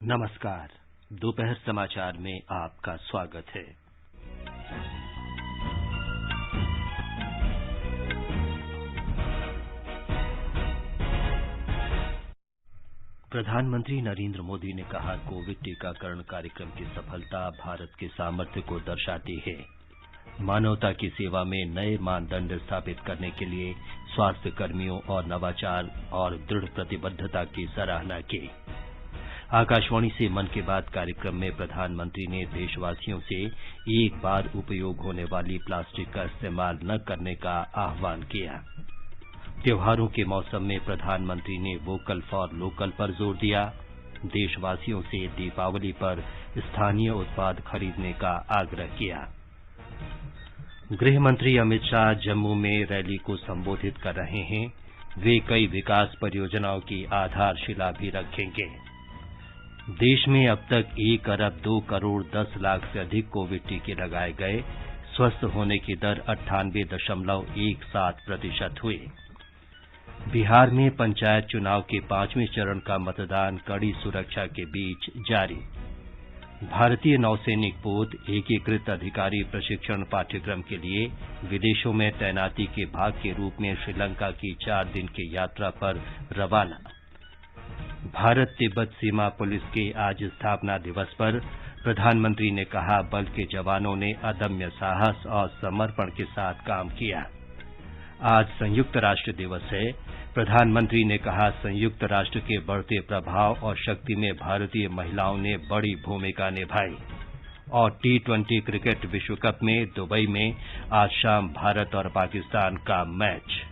नमस्कार। दोपहर समाचार में आपका स्वागत है। प्रधानमंत्री नरेंद्र मोदी ने कहा, कोविड टीकाकरण कार्यक्रम की सफलता भारत के सामर्थ्य को दर्शाती है। मानवता की सेवा में नए मानदंड स्थापित करने के लिए स्वास्थ्य कर्मियों और नवाचार और दृढ़ प्रतिबद्धता की सराहना की। आकाशवाणी से मन की बात कार्यक्रम में प्रधानमंत्री ने देशवासियों से एक बार उपयोग होने वाली प्लास्टिक का इस्तेमाल न करने का आह्वान किया। त्योहारों के मौसम में प्रधानमंत्री ने वोकल फॉर लोकल पर जोर दिया। देशवासियों से दीपावली पर स्थानीय उत्पाद खरीदने का आग्रह किया। गृह मंत्री अमित शाह जम्मू में रैली को संबोधित कर रहे हैं। वे कई विकास परियोजनाओं की आधारशिला भी रखेंगे। देश में अब तक 1 अरब 2 करोड़ 10 लाख से अधिक कोविड टीके लगाए गए। स्वस्थ होने की दर 98.17% हुई। बिहार में पंचायत चुनाव के 5वें चरण का मतदान कड़ी सुरक्षा के बीच जारी। भारतीय नौसैनिक पोत एकीकृत अधिकारी प्रशिक्षण पाठ्यक्रम के लिए विदेशों में तैनाती के भाग के रूप में श्रीलंका की 4 दिन की यात्रा पर रवाना। भारत तिब्बत सीमा पुलिस के आज स्थापना दिवस पर प्रधानमंत्री ने कहा, बल के जवानों ने अदम्य साहस और समर्पण के साथ काम किया। आज संयुक्त राष्ट्र दिवस है। प्रधानमंत्री ने कहा, संयुक्त राष्ट्र के बढ़ते प्रभाव और शक्ति में भारतीय महिलाओं ने बड़ी भूमिका निभाई। और T20 क्रिकेट विश्व कप में दुबई में आज शाम भारत और पाकिस्तान का मैच।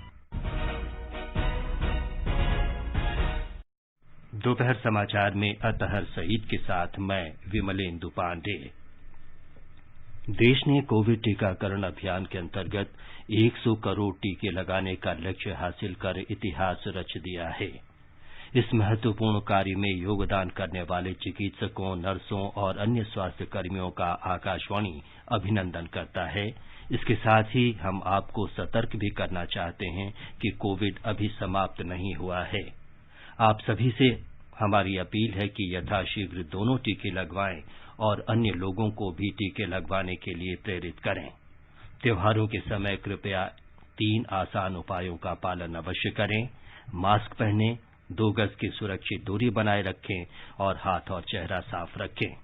दोपहर समाचार में अतहर सईद के साथ मैं विमलेंदु पांडे। देश ने कोविड टीकाकरण अभियान के अंतर्गत 100 करोड़ टीके लगाने का लक्ष्य हासिल कर इतिहास रच दिया है। इस महत्वपूर्ण कार्य में योगदान करने वाले चिकित्सकों, नर्सों और अन्य स्वास्थ्य कर्मियों का आकाशवाणी अभिनंदन करता है। इसके साथ ही हम आपको सतर्क भी करना चाहते हैं कि कोविड अभी समाप्त नहीं हुआ है। आप सभी से हमारी अपील है कि यथाशीघ्र दोनों टीके लगवाएं और अन्य लोगों को भी टीके लगवाने के लिए प्रेरित करें। त्योहारों के समय कृपया 3 आसान उपायों का पालन अवश्य करें। मास्क पहनें, 2 गज की सुरक्षित दूरी बनाए रखें और हाथ और चेहरा साफ रखें।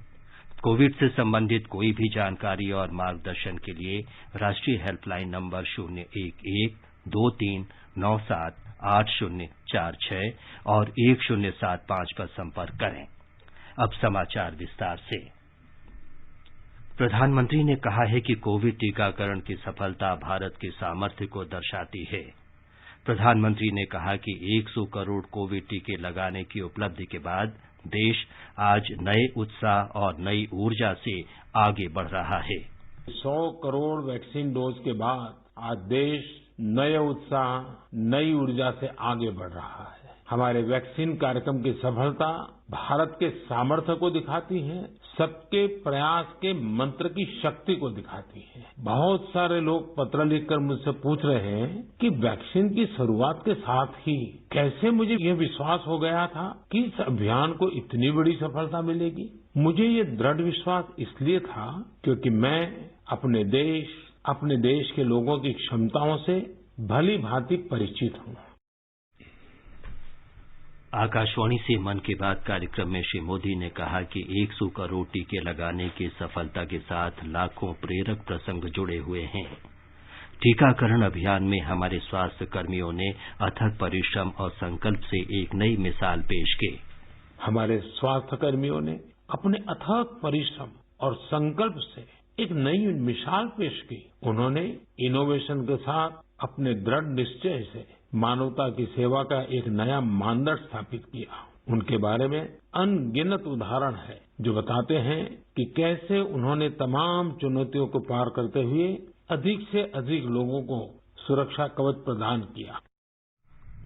कोविड से संबंधित कोई भी जानकारी और मार्गदर्शन के लिए राष्ट्रीय हेल्पलाइन नंबर 011-2397-8046 और 1075 पर संपर्क करें। अब समाचार विस्तार से। प्रधानमंत्री ने कहा है कि कोविड टीकाकरण की सफलता भारत के सामर्थ्य को दर्शाती है। प्रधानमंत्री ने कहा कि 100 करोड़ कोविड टीके लगाने की उपलब्धि के बाद देश आज नए उत्साह और नई ऊर्जा से आगे बढ़ रहा है। 100 करोड़ वैक्सीन डोज के बाद आज देश नए उत्साह, नई ऊर्जा से आगे बढ़ रहा है। हमारे वैक्सीन कार्यक्रम की सफलता भारत के सामर्थ्य को दिखाती है, सबके प्रयास के मंत्र की शक्ति को दिखाती है। बहुत सारे लोग पत्र लिखकर मुझसे पूछ रहे हैं कि वैक्सीन की शुरुआत के साथ ही कैसे मुझे ये विश्वास हो गया था कि इस अभियान को इतनी बड़ी सफलता मिलेगी। मुझे ये दृढ़ विश्वास इसलिए था क्योंकि मैं अपने देश के लोगों की क्षमताओं से भली भांति परिचित हूं। आकाशवाणी से मन की बात कार्यक्रम में श्री मोदी ने कहा कि 100 करोड़ टीके लगाने की सफलता के साथ लाखों प्रेरक प्रसंग जुड़े हुए हैं। टीकाकरण अभियान में हमारे स्वास्थ्य कर्मियों ने अथक परिश्रम और संकल्प से एक नई मिसाल पेश की। हमारे स्वास्थ्य कर्मियों ने अपने अथक परिश्रम और संकल्प से एक नई मिसाल पेश की। उन्होंने इनोवेशन के साथ अपने दृढ़ निश्चय से मानवता की सेवा का एक नया मानदंड स्थापित किया। उनके बारे में अनगिनत उदाहरण है जो बताते हैं कि कैसे उन्होंने तमाम चुनौतियों को पार करते हुए अधिक से अधिक लोगों को सुरक्षा कवच प्रदान किया।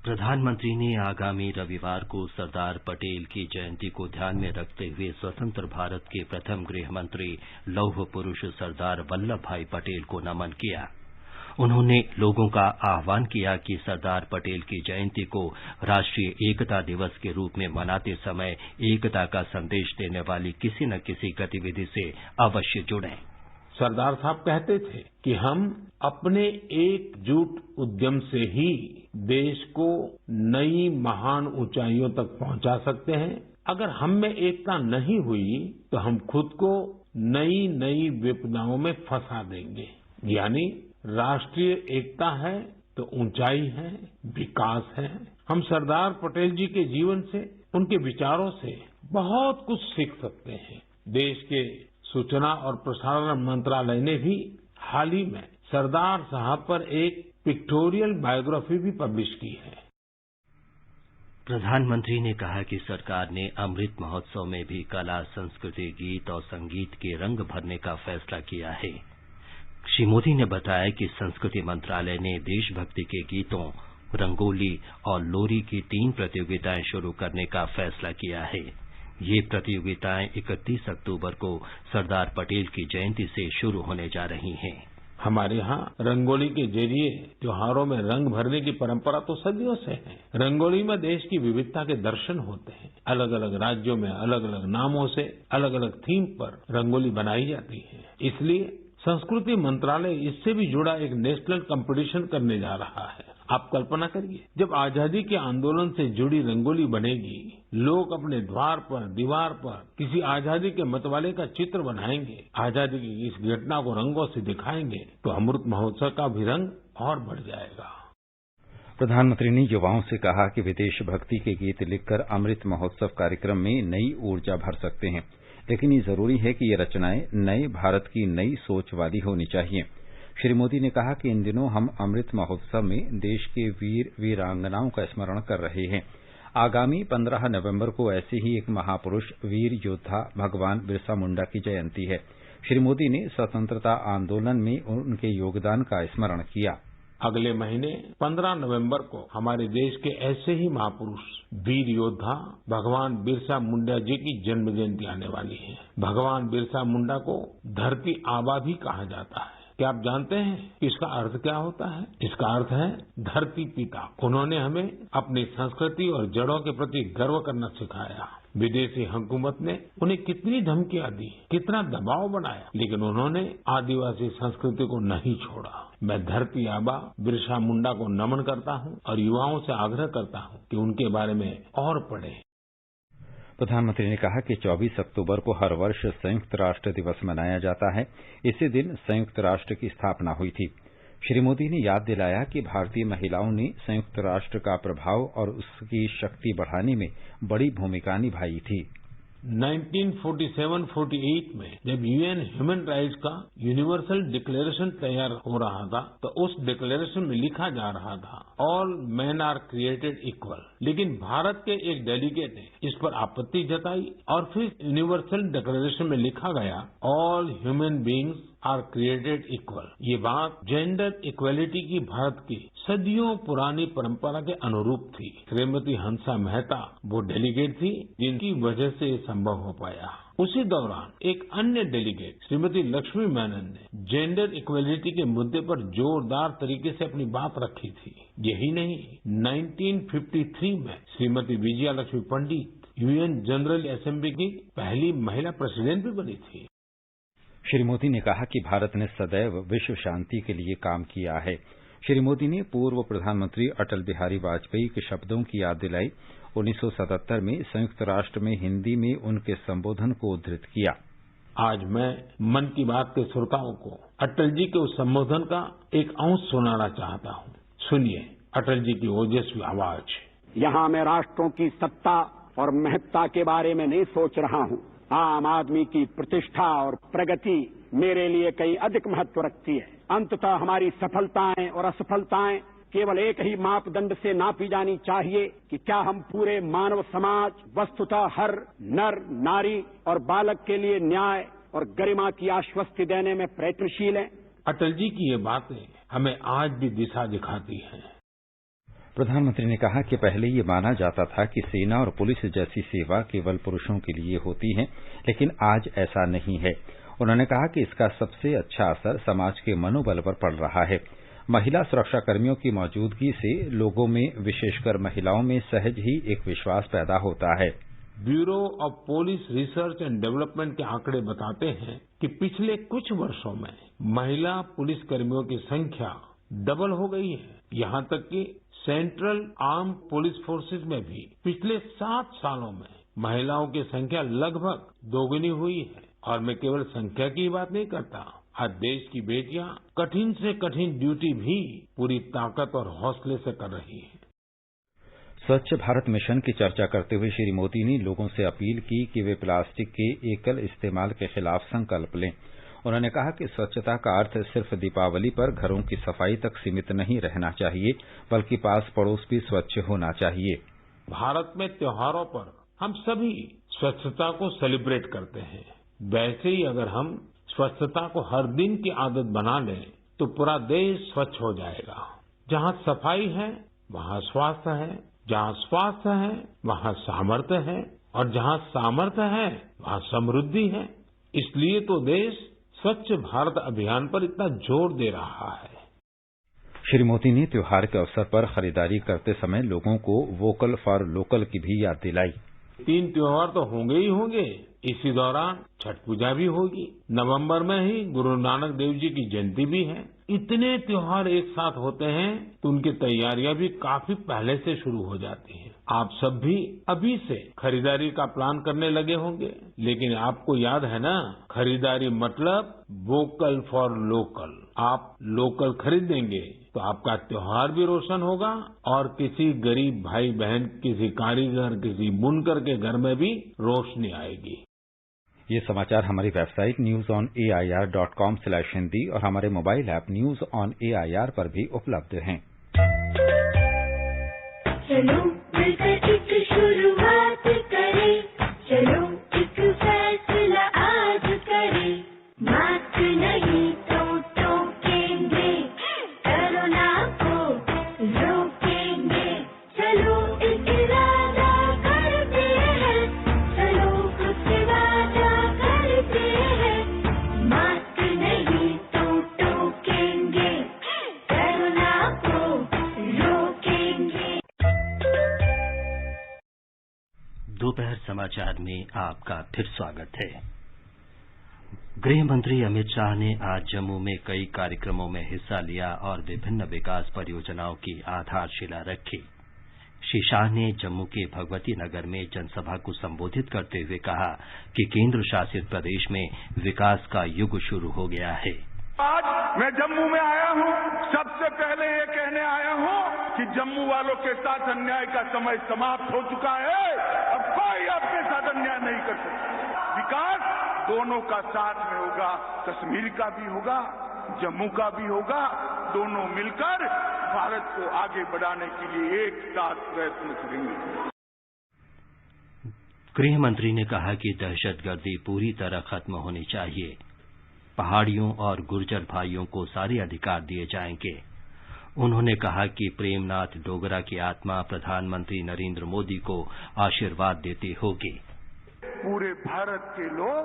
प्रधानमंत्री ने आगामी रविवार को सरदार पटेल की जयंती को ध्यान में रखते हुए स्वतंत्र भारत के प्रथम गृह मंत्री लौह पुरुष सरदार वल्लभ भाई पटेल को नमन किया। उन्होंने लोगों का आह्वान किया कि सरदार पटेल की जयंती को राष्ट्रीय एकता दिवस के रूप में मनाते समय एकता का संदेश देने वाली किसी न किसी गतिविधि से अवश्य जुड़ें। सरदार साहब कहते थे कि हम अपने एकजुट उद्यम से ही देश को नई महान ऊंचाइयों तक पहुंचा सकते हैं। अगर हम में एकता नहीं हुई तो हम खुद को नई नई विपदाओं में फंसा देंगे। यानी राष्ट्रीय एकता है तो ऊंचाई है, विकास है। हम सरदार पटेल जी के जीवन से, उनके विचारों से बहुत कुछ सीख सकते हैं। देश के सूचना और प्रसारण मंत्रालय ने भी हाल ही में सरदार साहब पर एक पिक्टोरियल बायोग्राफी भी पब्लिश की है। प्रधानमंत्री ने कहा कि सरकार ने अमृत महोत्सव में भी कला, संस्कृति, गीत और संगीत के रंग भरने का फैसला किया है। श्री मोदी ने बताया कि संस्कृति मंत्रालय ने देशभक्ति के गीतों, रंगोली और लोरी की 3 प्रतियोगिताएं शुरू करने का फैसला किया है। ये प्रतियोगिताएं 31 अक्टूबर को सरदार पटेल की जयंती से शुरू होने जा रही हैं। हमारे यहाँ रंगोली के जरिए त्योहारों में रंग भरने की परंपरा तो सदियों से है। रंगोली में देश की विविधता के दर्शन होते हैं। अलग अलग राज्यों में अलग अलग नामों से अलग अलग थीम पर रंगोली बनाई जाती है। इसलिए संस्कृति मंत्रालय इससे भी जुड़ा एक नेशनल कंपटीशन करने जा रहा है। आप कल्पना करिए, जब आजादी के आंदोलन से जुड़ी रंगोली बनेगी, लोग अपने द्वार पर, दीवार पर किसी आजादी के मतवाले का चित्र बनाएंगे, आजादी की इस घटना को रंगों से दिखाएंगे, तो अमृत महोत्सव का भी रंग और बढ़ जाएगा। प्रधानमंत्री ने युवाओं से कहा कि वे देशभक्ति के गीत लिखकर अमृत महोत्सव कार्यक्रम में नई ऊर्जा भर सकते हैं, लेकिन ये जरूरी है कि ये रचनाएं नए भारत की नई सोच वाली होनी चाहिए। श्री मोदी ने कहा कि इन दिनों हम अमृत महोत्सव में देश के वीर वीरांगनाओं का स्मरण कर रहे हैं। आगामी 15 नवंबर को ऐसे ही एक महापुरुष वीर योद्धा भगवान बिरसा मुंडा की जयंती है। श्री मोदी ने स्वतंत्रता आंदोलन में उनके योगदान का स्मरण किया। अगले महीने 15 नवंबर को हमारे देश के ऐसे ही महापुरुष वीर योद्धा भगवान बिरसा मुंडा जी की जन्म जयंती आने वाली है। भगवान बिरसा मुंडा को धरती आबा भी कहा जाता है। क्या आप जानते हैं कि इसका अर्थ क्या होता है? इसका अर्थ है धरती पिता। उन्होंने हमें अपनी संस्कृति और जड़ों के प्रति गर्व करना सिखाया। विदेशी हुकूमत ने उन्हें कितनी धमकियां दी, कितना दबाव बनाया, लेकिन उन्होंने आदिवासी संस्कृति को नहीं छोड़ा। मैं धरती आबा बिरसा मुंडा को नमन करता हूं और युवाओं से आग्रह करता हूं कि उनके बारे में और पढ़ें। प्रधानमंत्री ने कहा कि 24 अक्टूबर को हर वर्ष संयुक्त राष्ट्र दिवस मनाया जाता है। इसी दिन संयुक्त राष्ट्र की स्थापना हुई थी। श्री मोदी ने याद दिलाया कि भारतीय महिलाओं ने संयुक्त राष्ट्र का प्रभाव और उसकी शक्ति बढ़ाने में बड़ी भूमिका निभाई थी। 1947-48 में जब यूएन ह्यूमन राइट्स का यूनिवर्सल डिक्लेरेशन तैयार हो रहा था, तो उस डिक्लेरेशन में लिखा जा रहा था all man are created equal. लेकिन भारत के एक डेलीगेट ने इस पर आपत्ति जताई और फिर यूनिवर्सल डिक्लेरेशन में लिखा गया all human beings are created equal. ये बात जेंडर इक्वलिटी की भारत की सदियों पुरानी परंपरा के अनुरूप थी। श्रीमती हंसा मेहता वो डेलीगेट थी जिनकी वजह से ये संभव हो पाया। उसी दौरान एक अन्य डेलीगेट श्रीमती लक्ष्मी मेनन ने जेंडर इक्वलिटी के मुद्दे पर जोरदार तरीके से अपनी बात रखी थी। यही नहीं, 1953 में श्रीमती विजया लक्ष्मी पंडित यूएन जनरल असेंबली की पहली महिला प्रेसिडेंट भी बनी थी। श्री मोदी ने कहा कि भारत ने सदैव विश्व शांति के लिए काम किया है। श्री मोदी ने पूर्व प्रधानमंत्री अटल बिहारी वाजपेयी के शब्दों की याद दिलाई। 1977 में संयुक्त राष्ट्र में हिंदी में उनके संबोधन को उद्धृत किया। आज मैं मन की बात के श्रोताओं को अटल जी के उस संबोधन का एक अंश सुनाना चाहता हूं। सुनिए अटल जी की ओजस्वी आवाज। यहाँ मैं राष्ट्रों की सत्ता और महत्ता के बारे में नहीं सोच रहा हूँ। आम आदमी की प्रतिष्ठा और प्रगति मेरे लिए कहीं अधिक महत्व रखती है। अंततः हमारी सफलताएं और असफलताएं केवल एक ही मापदंड से नापी जानी चाहिए कि क्या हम पूरे मानव समाज, वस्तुतः हर नर, नारी और बालक के लिए न्याय और गरिमा की आश्वस्ति देने में प्रयत्नशील हैं। अटल जी की ये बातें हमें आज भी दिशा दिखाती हैं। प्रधानमंत्री ने कहा कि पहले ये माना जाता था कि सेना और पुलिस जैसी सेवा केवल पुरुषों के लिए होती है, लेकिन आज ऐसा नहीं है। उन्होंने कहा कि इसका सबसे अच्छा असर समाज के मनोबल पर पड़ रहा है। महिला सुरक्षाकर्मियों की मौजूदगी से लोगों में, विशेषकर महिलाओं में सहज ही एक विश्वास पैदा होता है। Bureau of police research and development के आंकड़े बताते हैं कि पिछले कुछ वर्षों में महिला पुलिसकर्मियों की संख्या डबल हो गई है। यहाँ तक कि सेंट्रल आर्म पुलिस फोर्सेज में भी पिछले 7 सालों में महिलाओं की संख्या लगभग दोगुनी हुई है। और मैं केवल संख्या की बात नहीं करता, आज देश की बेटियां कठिन से कठिन ड्यूटी भी पूरी ताकत और हौसले से कर रही हैं। स्वच्छ भारत मिशन की चर्चा करते हुए श्री मोदी ने लोगों से अपील की कि वे प्लास्टिक के एकल इस्तेमाल के खिलाफ संकल्प लें। उन्होंने कहा कि स्वच्छता का अर्थ सिर्फ दीपावली पर घरों की सफाई तक सीमित नहीं रहना चाहिए, बल्कि पास पड़ोस भी स्वच्छ होना चाहिए। भारत में त्योहारों पर हम सभी स्वच्छता को सेलिब्रेट करते हैं। वैसे ही अगर हम स्वच्छता को हर दिन की आदत बना लें तो पूरा देश स्वच्छ हो जाएगा। जहाँ सफाई है वहाँ स्वास्थ्य है, जहाँ स्वास्थ्य है वहाँ सामर्थ्य है, और जहाँ सामर्थ्य है वहाँ समृद्धि है। इसलिए तो देश स्वच्छ भारत अभियान पर इतना जोर दे रहा है। श्री मोदी ने त्योहार के अवसर पर खरीदारी करते समय लोगों को वोकल फॉर लोकल की भी याद दिलाई। 3 त्योहार तो होंगे ही होंगे। इसी दौरान छठ पूजा भी होगी। नवंबर में ही गुरु नानक देव जी की जयंती भी है। इतने त्योहार एक साथ होते हैं तो उनकी तैयारियां भी काफी पहले से शुरू हो जाती हैं। आप सब भी अभी से खरीदारी का प्लान करने लगे होंगे, लेकिन आपको याद है ना, खरीदारी मतलब वोकल फॉर लोकल। आप लोकल खरीदेंगे तो आपका त्योहार भी रोशन होगा और किसी गरीब भाई बहन, किसी कारीगर, किसी बुनकर के घर में भी रोशनी आएगी। ये समाचार हमारी वेबसाइट newsonair.com/हिंदी और हमारे mobile app news on AIR पर भी उपलब्ध हैं। चलो मिलकर एक शुरुआत करें, चलो एक फैसला आज करें, मास्क नहीं तो टोकेंगे, कोरोना को रोकेंगे, चलो एक इरादा करते हैं, चलो कुछ वादा करते हैं, मास्क नहीं तो टोकेंगे, कोरोना को रोकेंगे। दोपहर समाचार में आपका फिर स्वागत है। गृह मंत्री अमित शाह ने आज जम्मू में कई कार्यक्रमों में हिस्सा लिया और विभिन्न विकास परियोजनाओं की आधारशिला रखी। श्री शाह ने जम्मू के भगवती नगर में जनसभा को संबोधित करते हुए कहा कि केंद्र शासित प्रदेश में विकास का युग शुरू हो गया है। आज मैं जम्मू में आया हूं, सबसे पहले ये कहने आया हूं कि जम्मू वालों के साथ अन्याय का समय समाप्त हो चुका है। अब कोई आपके साथ अन्याय नहीं कर सकता। विकास दोनों का साथ में होगा, कश्मीर का भी होगा, जम्मू का भी होगा। दोनों मिलकर भारत को आगे बढ़ाने के लिए एक साथ प्रयत्न करेंगे। गृह मंत्री ने कहा कि दहशतगर्दी पूरी तरह खत्म होनी चाहिए। पहाड़ियों और गुर्जर भाइयों को सारे अधिकार दिए जाएंगे। उन्होंने कहा कि प्रेमनाथ डोगरा की आत्मा प्रधानमंत्री नरेंद्र मोदी को आशीर्वाद देती होगी। पूरे भारत के लोग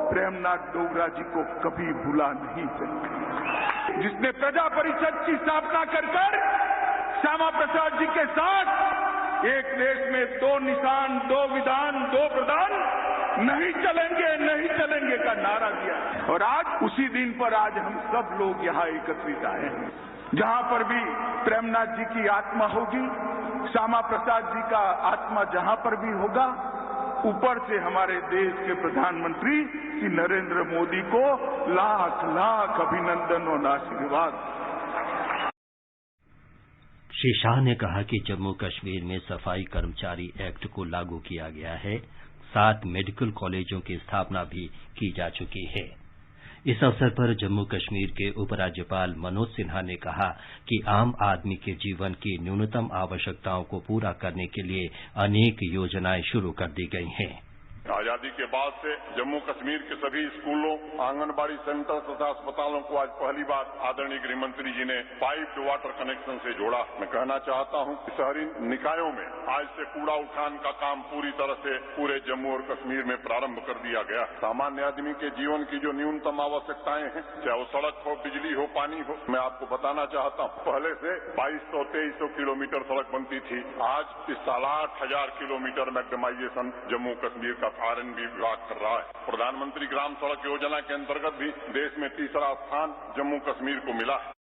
प्रेमनाथ डोगरा जी को कभी भुला नहीं सकते, जिसने प्रजा परिषद की स्थापना कर श्यामा प्रसाद जी के साथ एक देश में 2 निशान, 2 विधान, 2 प्रधान नहीं चलेंगे का नारा दिया। और आज उसी दिन पर आज हम सब लोग यहाँ एकत्रित आए हैं। जहाँ पर भी प्रेमनाथ जी की आत्मा होगी, श्यामा प्रसाद जी का आत्मा जहाँ पर भी होगा, ऊपर से हमारे देश के प्रधानमंत्री श्री नरेंद्र मोदी को लाख लाख अभिनंदन और आशीर्वाद। श्री शाह ने कहा कि जम्मू कश्मीर में सफाई कर्मचारी एक्ट को लागू किया गया है। 7 मेडिकल कॉलेजों की स्थापना भी की जा चुकी है। इस अवसर पर जम्मू कश्मीर के उपराज्यपाल मनोज सिन्हा ने कहा कि आम आदमी के जीवन की न्यूनतम आवश्यकताओं को पूरा करने के लिए अनेक योजनाएं शुरू कर दी गई हैं। आजादी के बाद से जम्मू कश्मीर के सभी स्कूलों, आंगनबाड़ी सेंटर तथा अस्पतालों को आज पहली बार आदरणीय गृह मंत्री जी ने पाइप्ड वाटर कनेक्शन से जोड़ा। मैं कहना चाहता हूं कि शहरी निकायों में आज से कूड़ा उठान का काम पूरी तरह से पूरे जम्मू और कश्मीर में प्रारंभ कर दिया गया। सामान्य आदमी के जीवन की जो न्यूनतम आवश्यकताएं हैं, चाहे वो सड़क हो, बिजली हो, पानी हो, मैं आपको बताना चाहता हूं, पहले से 2200-2300 किलोमीटर सड़क बनती थी। आज इस साल 8,000 किलोमीटर मैग्नेमाइजेशन जम्मू कश्मीर का आरएनबी विभाग कर रहा है। प्रधानमंत्री ग्राम सड़क योजना के अंतर्गत भी देश में तीसरा स्थान जम्मू कश्मीर को मिला है।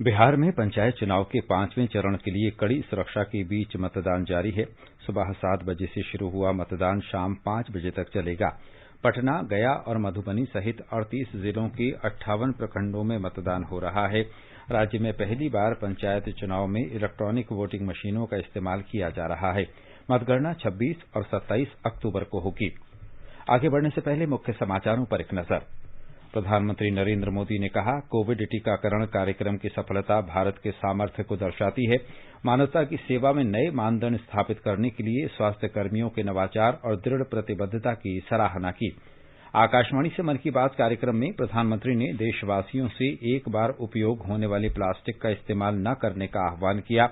बिहार में पंचायत चुनाव के 5वें चरण के लिए कड़ी सुरक्षा के बीच मतदान जारी है। सुबह 7 बजे से शुरू हुआ मतदान शाम 5 बजे तक चलेगा। पटना, गया और मधुबनी सहित 38 जिलों के 58 प्रखंडों में मतदान हो रहा है। राज्य में पहली बार पंचायत चुनाव में इलेक्ट्रॉनिक वोटिंग मशीनों का इस्तेमाल किया जा रहा है। मतगणना 26 और 27 अक्टूबर को होगी। आगे बढ़ने से पहले मुख्य समाचारों पर एक नजर। प्रधानमंत्री नरेंद्र मोदी ने कहा, कोविड टीकाकरण कार्यक्रम की सफलता भारत के सामर्थ्य को दर्शाती है। मानवता की सेवा में नए मानदंड स्थापित करने के लिए स्वास्थ्य कर्मियों के नवाचार और दृढ़ प्रतिबद्धता की सराहना की। आकाशवाणी से मन की बात कार्यक्रम में प्रधानमंत्री ने देशवासियों से एक बार उपयोग होने वाली प्लास्टिक का इस्तेमाल न करने का आह्वान किया।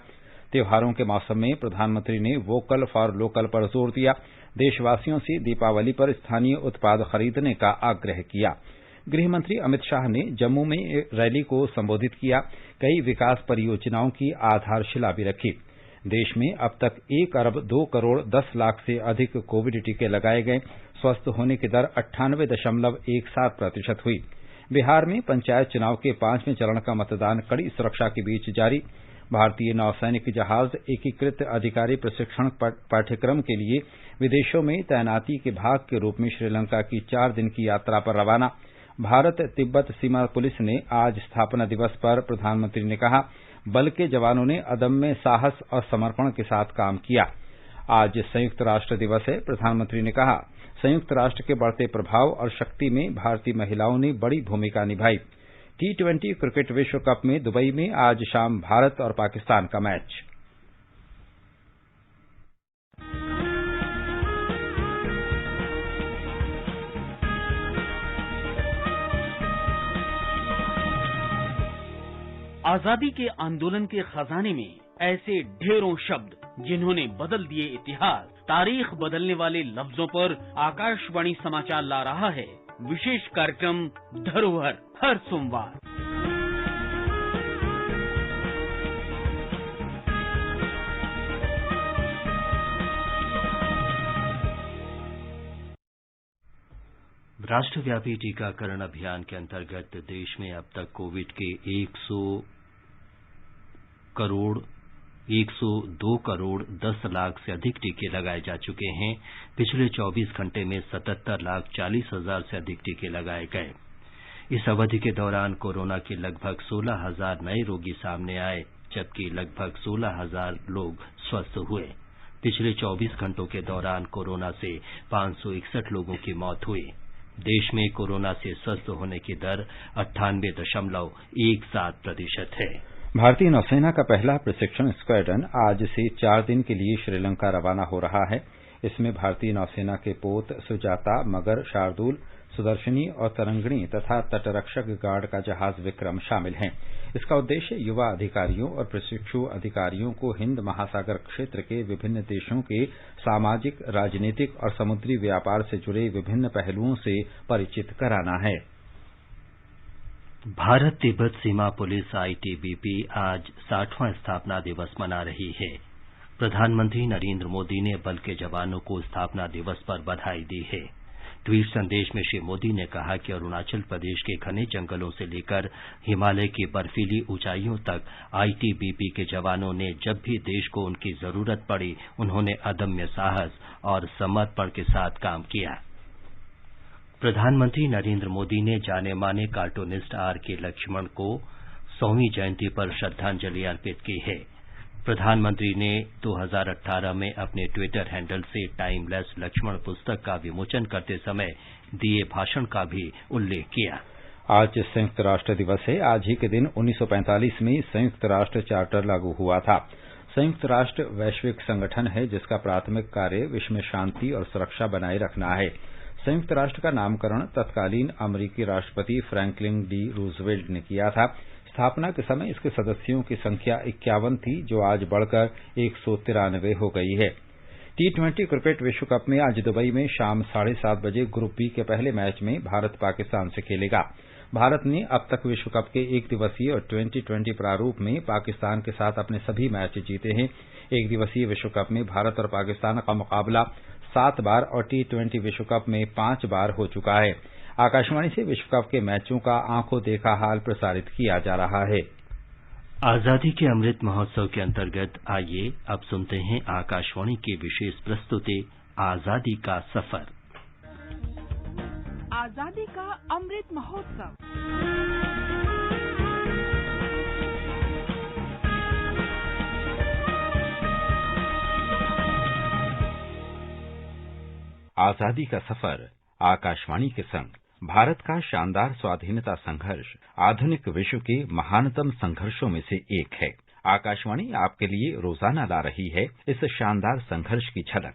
त्योहारों के मौसम में प्रधानमंत्री ने वोकल फॉर लोकल पर जोर दिया। देशवासियों से दीपावली पर स्थानीय उत्पाद खरीदने का आग्रह किया। गृहमंत्री अमित शाह ने जम्मू में रैली को संबोधित किया। कई विकास परियोजनाओं की आधारशिला भी रखी। देश में अब तक 1 अरब 2 करोड़ 10 लाख से अधिक कोविड टीके लगाए गए। स्वस्थ होने की दर 98.17% हुई। बिहार में पंचायत चुनाव के 5वें चरण का मतदान कड़ी सुरक्षा के बीच जारी। भारतीय नौसैनिक जहाज एकीकृत अधिकारी प्रशिक्षण पाठ्यक्रम के लिए विदेशों में तैनाती के भाग के रूप में श्रीलंका की 4 दिन की यात्रा पर रवाना। भारत तिब्बत सीमा पुलिस ने आज स्थापना दिवस पर प्रधानमंत्री ने कहा, बल के जवानों ने अदम्य साहस और समर्पण के साथ काम किया। आज संयुक्त राष्ट्र दिवस है। प्रधानमंत्री ने कहा, संयुक्त राष्ट्र के बढ़ते प्रभाव और शक्ति में भारतीय महिलाओं ने बड़ी भूमिका निभाई। T20 क्रिकेट विश्व कप में दुबई में आज शाम भारत और पाकिस्तान का मैच। आजादी के आंदोलन के खजाने में ऐसे ढेरों शब्द जिन्होंने बदल दिए इतिहास। तारीख बदलने वाले लफ्जों पर आकाशवाणी समाचार ला रहा है विशेष कार्यक्रम धरोहर, हर सोमवार। राष्ट्रव्यापी टीकाकरण अभियान के अंतर्गत देश में अब तक कोविड के 102 करोड़ 10 लाख से अधिक टीके लगाए जा चुके हैं। पिछले 24 घंटे में 77,40,000 से अधिक टीके लगाए गए। इस अवधि के दौरान कोरोना के लगभग 16,000 नए रोगी सामने आए, जबकि लगभग 16,000 लोग स्वस्थ हुए। पिछले 24 घंटों के दौरान कोरोना से 561 लोगों की मौत हुई। देश में कोरोना से स्वस्थ होने की दर 98.17% है। भारतीय नौसेना का पहला प्रशिक्षण स्क्वाड्रन आज से 4 दिन के लिए श्रीलंका रवाना हो रहा है। इसमें भारतीय नौसेना के पोत सुजाता, मगर, शार्दुल, सुदर्शनी और तरंगिणी तथा तटरक्षक गार्ड का जहाज विक्रम शामिल हैं। इसका उद्देश्य युवा अधिकारियों और प्रशिक्षु अधिकारियों को हिंद महासागर क्षेत्र के विभिन्न देशों के सामाजिक, राजनीतिक और समुद्री व्यापार से जुड़े विभिन्न पहलुओं से परिचित कराना है। भारत तिब्बत सीमा पुलिस आईटीबीपी आज 60वां स्थापना दिवस मना रही है। प्रधानमंत्री नरेंद्र मोदी ने बल के जवानों को स्थापना दिवस पर बधाई दी है। ट्वीट संदेश में श्री मोदी ने कहा कि अरुणाचल प्रदेश के घने जंगलों से लेकर हिमालय की बर्फीली ऊंचाइयों तक आईटीबीपी के जवानों ने जब भी देश को उनकी जरूरत पड़ी, उन्होंने अदम्य साहस और समर्पण के साथ काम किया। प्रधानमंत्री नरेंद्र मोदी ने जाने माने कार्टूनिस्ट आर.के. लक्ष्मण को 100वीं जयंती पर श्रद्धांजलि अर्पित की है। प्रधानमंत्री ने 2018 में अपने ट्विटर हैंडल से टाइमलेस लक्ष्मण पुस्तक का विमोचन करते समय दिए भाषण का भी उल्लेख किया। आज संयुक्त राष्ट्र दिवस है। आज ही के दिन 1945 में संयुक्त राष्ट्र चार्टर लागू हुआ था। संयुक्त राष्ट्र वैश्विक संगठन है जिसका प्राथमिक कार्य विश्व में शांति और सुरक्षा बनाए रखना है। संयुक्त राष्ट्र का नामकरण तत्कालीन अमेरिकी राष्ट्रपति फ्रैंकलिन डी रूजवेल्ट ने किया था। स्थापना के समय इसके सदस्यों की संख्या 51 थी, जो आज बढ़कर 193 हो गई है। T20 क्रिकेट विश्व कप में आज दुबई में शाम 7:30 बजे ग्रुप बी के पहले मैच में भारत पाकिस्तान से खेलेगा। भारत ने अब तक विश्व कप के एक दिवसीय और T20 प्रारूप में पाकिस्तान के साथ अपने सभी मैच जीते हैं। एक दिवसीय विश्व कप में भारत और पाकिस्तान का मुकाबला 7 बार और T20 विश्व कप में 5 बार हो चुका है। आकाशवाणी से विश्व कप के मैचों का आंखों देखा हाल प्रसारित किया जा रहा है। आजादी के अमृत महोत्सव के अंतर्गत आइए अब सुनते हैं आकाशवाणी की विशेष प्रस्तुति आजादी का सफर। आजादी का अमृत महोत्सव। आजादी का सफर आकाशवाणी के संग भारत का शानदार स्वाधीनता संघर्ष आधुनिक विश्व के महानतम संघर्षों में से एक है। आकाशवाणी आपके लिए रोजाना ला रही है इस शानदार संघर्ष की झलक।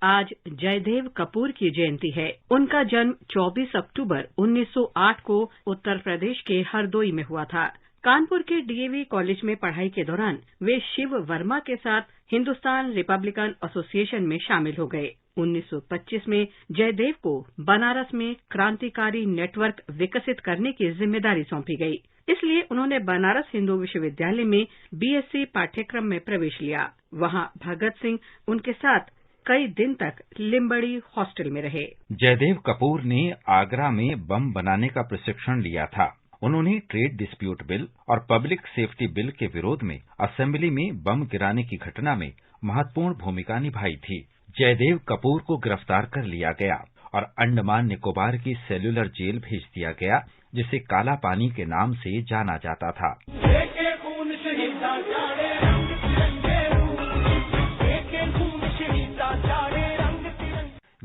आज जयदेव कपूर की जयंती है। उनका जन्म 24 अक्टूबर 1908 को उत्तर प्रदेश के हरदोई में हुआ था। कानपुर के डीएवी कॉलेज में पढ़ाई के दौरान वे शिव वर्मा के साथ हिंदुस्तान रिपब्लिकन एसोसिएशन में शामिल हो गए। 1925 में जयदेव को बनारस में क्रांतिकारी नेटवर्क विकसित करने की जिम्मेदारी सौंपी गई। इसलिए उन्होंने बनारस हिंदू विश्वविद्यालय में बीएससी पाठ्यक्रम में प्रवेश लिया। वहां भगत सिंह उनके साथ कई दिन तक लिम्बड़ी हॉस्टल में रहे। जयदेव कपूर ने आगरा में बम बनाने का प्रशिक्षण लिया था। उन्होंने ट्रेड डिस्प्यूट बिल और पब्लिक सेफ्टी बिल के विरोध में असेंबली में बम गिराने की घटना में महत्वपूर्ण भूमिका निभाई थी। जयदेव कपूर को गिरफ्तार कर लिया गया और अंडमान निकोबार की सेल्यूलर जेल भेज दिया गया, जिसे काला पानी के नाम से जाना जाता था।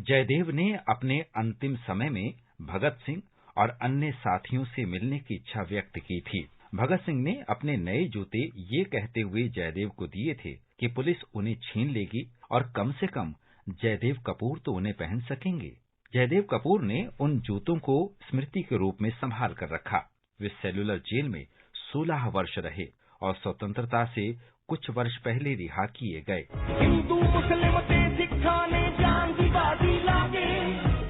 जयदेव ने अपने अंतिम समय में भगत सिंह और अन्य साथियों से मिलने की इच्छा व्यक्त की थी। भगत सिंह ने अपने नए जूते ये कहते हुए जयदेव को दिए थे कि पुलिस उन्हें छीन लेगी और कम से कम जयदेव कपूर तो उन्हें पहन सकेंगे। जयदेव कपूर ने उन जूतों को स्मृति के रूप में संभाल कर रखा। वे सेल्यूलर जेल में 16 वर्ष रहे और स्वतंत्रता से कुछ वर्ष पहले रिहा किए गए। हिंदू मुस्लिम ते सिखा ने जान दी बाजी लागे,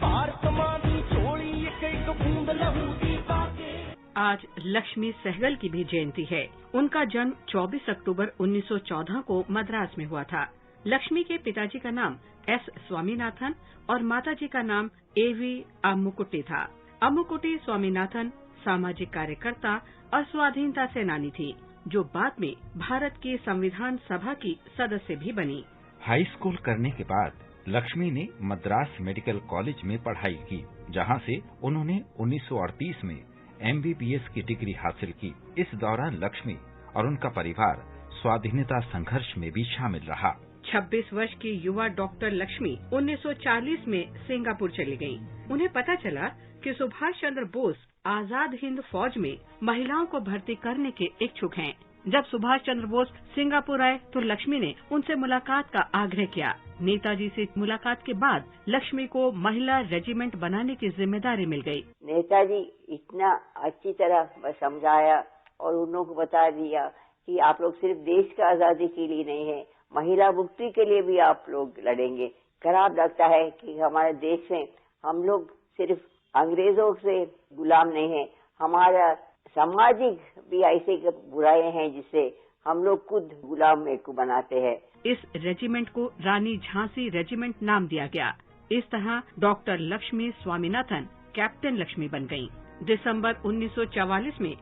भारत मां दी छोड़ी एक बूंद लहू दी बागे। आज लक्ष्मी सहगल की भी जयंती है। उनका जन्म 24 अक्टूबर 1914 को मद्रास में हुआ था। लक्ष्मी के पिताजी का नाम एस स्वामीनाथन और माताजी का नाम एवी अम्मुकुट्टी था। अम्मुकुट्टी स्वामीनाथन सामाजिक कार्यकर्ता और स्वाधीनता सेनानी थी, जो बाद में भारत की संविधान सभा की सदस्य भी बनी। हाई स्कूल करने के बाद लक्ष्मी ने मद्रास मेडिकल कॉलेज में पढ़ाई की, जहां से उन्होंने 1938 में MBBS की डिग्री हासिल की। इस दौरान लक्ष्मी और उनका परिवार स्वाधीनता संघर्ष में भी शामिल रहा। 26 वर्ष की युवा डॉक्टर लक्ष्मी 1940 में सिंगापुर चली गयीं। उन्हें पता चला कि सुभाष चंद्र बोस आजाद हिंद फौज में महिलाओं को भर्ती करने के इच्छुक हैं। जब सुभाष चंद्र बोस सिंगापुर आए तो लक्ष्मी ने उनसे मुलाकात का आग्रह किया। नेताजी से मुलाकात के बाद लक्ष्मी को महिला रेजिमेंट बनाने की जिम्मेदारी मिल गई। नेताजी इतना अच्छी तरह समझाया और उन लोगों को बता दिया कि आप लोग सिर्फ देश का आजादी के लिए नहीं है, महिला मुक्ति के लिए भी आप लोग लड़ेंगे। खराब लगता है कि हमारे देश में हम लोग सिर्फ अंग्रेजों से गुलाम नहीं है, हमारा सामाजिक भी ऐसे बुराई हैं जिससे हम लोग खुद गुलाम को बनाते हैं। इस रेजिमेंट को रानी झांसी रेजिमेंट नाम दिया गया। इस तरह डॉक्टर लक्ष्मी स्वामीनाथन कैप्टन लक्ष्मी बन गयीं। दिसंबर 1944 में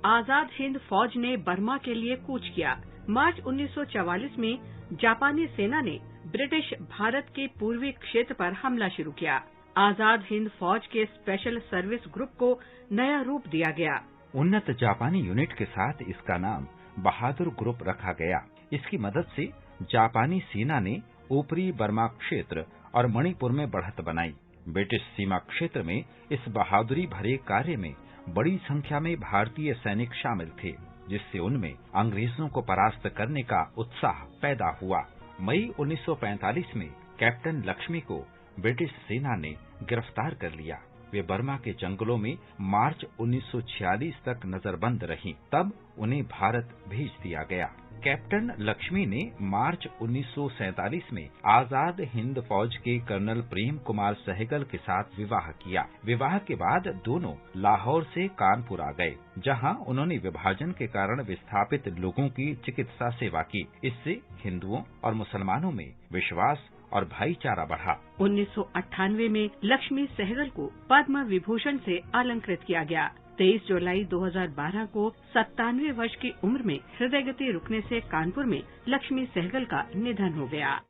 आजाद हिंद फौज ने बर्मा के लिए कूच किया। मार्च 1944 में जापानी सेना ने ब्रिटिश भारत के पूर्वी क्षेत्र पर हमला शुरू किया। आजाद हिंद फौज के स्पेशल सर्विस ग्रुप को नया रूप दिया गया। उन्नत जापानी यूनिट के साथ इसका नाम बहादुर ग्रुप रखा गया। इसकी मदद से जापानी सेना ने ऊपरी बर्मा क्षेत्र और मणिपुर में बढ़त बनाई। ब्रिटिश सीमा क्षेत्र में इस बहादुरी भरे कार्य में बड़ी संख्या में भारतीय सैनिक शामिल थे, जिससे उनमें अंग्रेजों को परास्त करने का उत्साह पैदा हुआ। मई 1945 में कैप्टन लक्ष्मी को ब्रिटिश सेना ने गिरफ्तार कर लिया। वे बर्मा के जंगलों में मार्च 1946 तक नजरबंद रहीं। तब उन्हें भारत भेज दिया गया। कैप्टन लक्ष्मी ने मार्च 1947 में आजाद हिंद फौज के कर्नल प्रेम कुमार सहगल के साथ विवाह किया। विवाह के बाद दोनों लाहौर से कानपुर आ गए, जहां उन्होंने विभाजन के कारण विस्थापित लोगों की चिकित्सा सेवा की। इससे हिंदुओं और मुसलमानों में विश्वास और भाईचारा बढ़ा। 1998 में लक्ष्मी सहगल को पद्म विभूषण से अलंकृत किया गया। 23 जुलाई 2012 को 97 वर्ष की उम्र में हृदय गति रुकने से कानपुर में लक्ष्मी सहगल का निधन हो गया।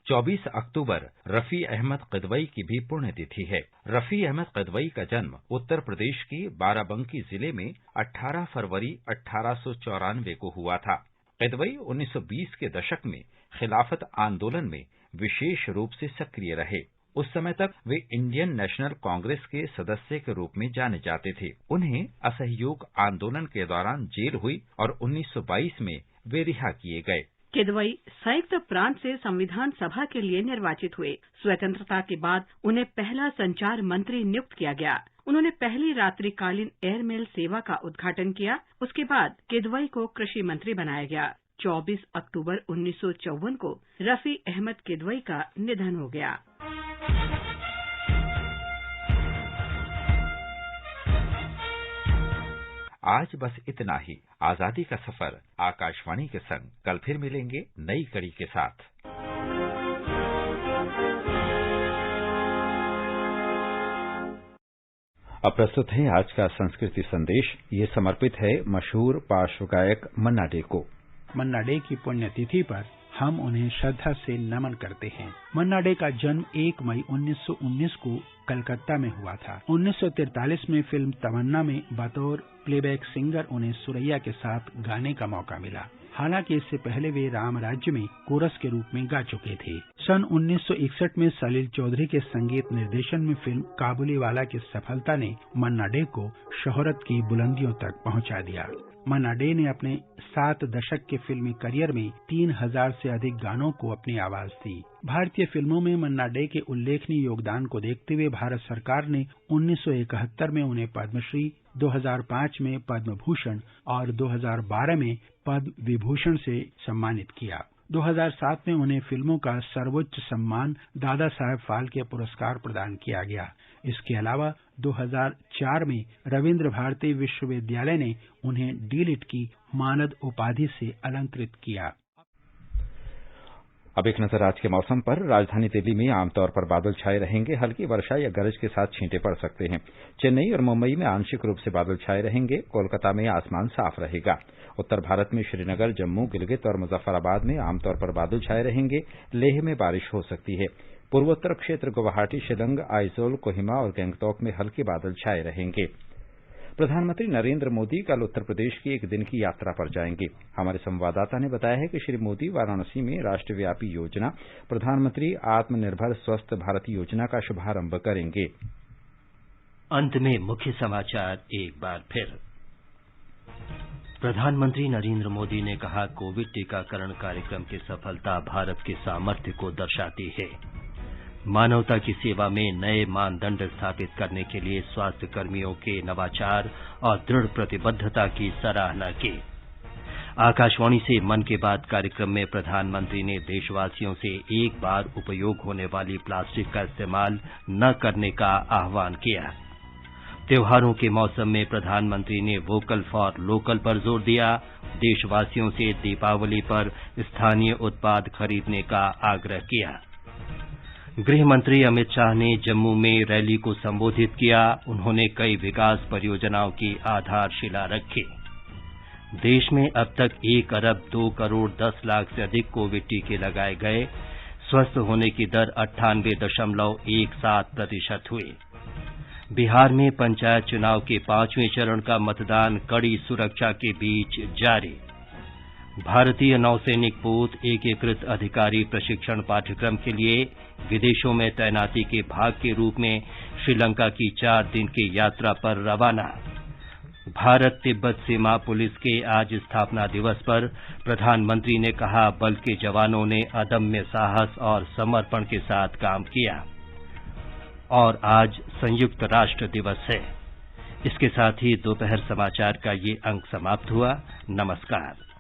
24 अक्टूबर रफी अहमद किदवई की भी पुण्यतिथि है। रफी अहमद किदवई का जन्म उत्तर प्रदेश के बाराबंकी जिले में 18 फरवरी 1894 को हुआ था। किदवई 1920 के दशक में खिलाफत आंदोलन में विशेष रूप से सक्रिय रहे। उस समय तक वे इंडियन नेशनल कांग्रेस के सदस्य के रूप में जाने जाते थे। उन्हें असहयोग आंदोलन के दौरान जेल हुई और 1922 में वे रिहा किए गए। किदवई संयुक्त प्रांत से संविधान सभा के लिए निर्वाचित हुए। स्वतंत्रता के बाद उन्हें पहला संचार मंत्री नियुक्त किया गया। उन्होंने पहली रात्रिकालीन एयरमेल सेवा का उद्घाटन किया। उसके बाद किदवई को कृषि मंत्री बनाया गया। 24 अक्टूबर 1954 को रफी अहमद किदवई का निधन हो गया। आज बस इतना ही। आजादी का सफर आकाशवाणी के संग। कल फिर मिलेंगे नई कड़ी के साथ। अब प्रस्तुत है आज का संस्कृति संदेश। ये समर्पित है मशहूर पार्श्व गायक मन्ना डे को। मन्ना डे की पुण्यतिथि पर हम उन्हें श्रद्धा से नमन करते हैं। मन्ना डे का जन्म 1 मई 1919 को कलकत्ता में हुआ था। 1943 में फिल्म तमन्ना में बतौर प्लेबैक सिंगर उन्हें सुरैया के साथ गाने का मौका मिला। हालांकि इससे पहले वे राम राज्य में कोरस के रूप में गा चुके थे। सन 1961 में सलील चौधरी के संगीत निर्देशन में फिल्म काबुलीवाला की सफलता ने मन्ना डे को शोहरत की बुलंदियों तक पहुंचा दिया। मन्ना डे ने अपने 7 दशक के फिल्मी करियर में 3000 से अधिक गानों को अपनी आवाज दी। भारतीय फिल्मों में मन्ना डे के उल्लेखनीय योगदान को देखते हुए भारत सरकार ने 1971 में उन्हें पद्मश्री, 2005 में पद्म भूषण और 2012 में पद्म विभूषण से सम्मानित किया। 2007 में उन्हें फिल्मों का सर्वोच्च सम्मान दादा साहेब फाल्के पुरस्कार प्रदान किया गया। इसके अलावा 2004 में रविंद्र भारती विश्वविद्यालय ने उन्हें डी.लिट की मानद उपाधि से अलंकृत किया। अब एक नजर आज के मौसम पर। राजधानी दिल्ली में आमतौर पर बादल छाए रहेंगे। हल्की वर्षा या गरज के साथ छींटे पड़ सकते हैं। चेन्नई और मुंबई में आंशिक रूप से बादल छाए रहेंगे। कोलकाता में आसमान साफ रहेगा। उत्तर भारत में श्रीनगर, जम्मू, गिलगित और मुजफ्फराबाद में आमतौर पर बादल छाए रहेंगे। लेह में बारिश हो सकती है। पूर्वोत्तर क्षेत्र गुवाहाटी, शिलंग, आइजोल, कोहिमा और गंगटोक में हल्के बादल छाए रहेंगे। प्रधानमंत्री नरेंद्र मोदी कल उत्तर प्रदेश की एक दिन की यात्रा पर जाएंगे। हमारे संवाददाता ने बताया है कि श्री मोदी वाराणसी में राष्ट्रव्यापी योजना प्रधानमंत्री आत्मनिर्भर स्वस्थ भारत योजना का शुभारंभ करेंगे। अंत में मुख्य समाचार एक बार फिर। प्रधानमंत्री नरेंद्र मोदी ने कहा, कोविड टीकाकरण कार्यक्रम की सफलता भारत के सामर्थ्य को दर्शाती है। मानवता की सेवा में नए मानदंड स्थापित करने के लिए स्वास्थ्य कर्मियों के नवाचार और दृढ़ प्रतिबद्धता की सराहना की। आकाशवाणी से मन की बात कार्यक्रम में प्रधानमंत्री ने देशवासियों से एक बार उपयोग होने वाली प्लास्टिक का इस्तेमाल न करने का आह्वान किया। त्योहारों के मौसम में प्रधानमंत्री ने वोकल फॉर लोकल पर जोर दिया। देशवासियों से दीपावली पर स्थानीय उत्पाद खरीदने का आग्रह किया। गृह मंत्री अमित शाह ने जम्मू में रैली को संबोधित किया। उन्होंने कई विकास परियोजनाओं की आधारशिला रखी। देश में अब तक 1 अरब 2 करोड़ 10 लाख से अधिक कोविड टीके लगाए गए। स्वस्थ होने की दर 98.17% हुई। बिहार में पंचायत चुनाव के 5वें चरण का मतदान कड़ी सुरक्षा के बीच जारी। भारतीय नौसैनिक पोत एकीकृत अधिकारी प्रशिक्षण पाठ्यक्रम के लिए विदेशों में तैनाती के भाग के रूप में श्रीलंका की 4 दिन की यात्रा पर रवाना। भारत तिब्बत सीमा पुलिस के आज स्थापना दिवस पर प्रधानमंत्री ने कहा, बल के जवानों ने अदम्य साहस और समर्पण के साथ काम किया। और आज संयुक्त राष्ट्र दिवस है। इसके साथ ही दोपहर समाचार का ये अंक समाप्त हुआ। नमस्कार।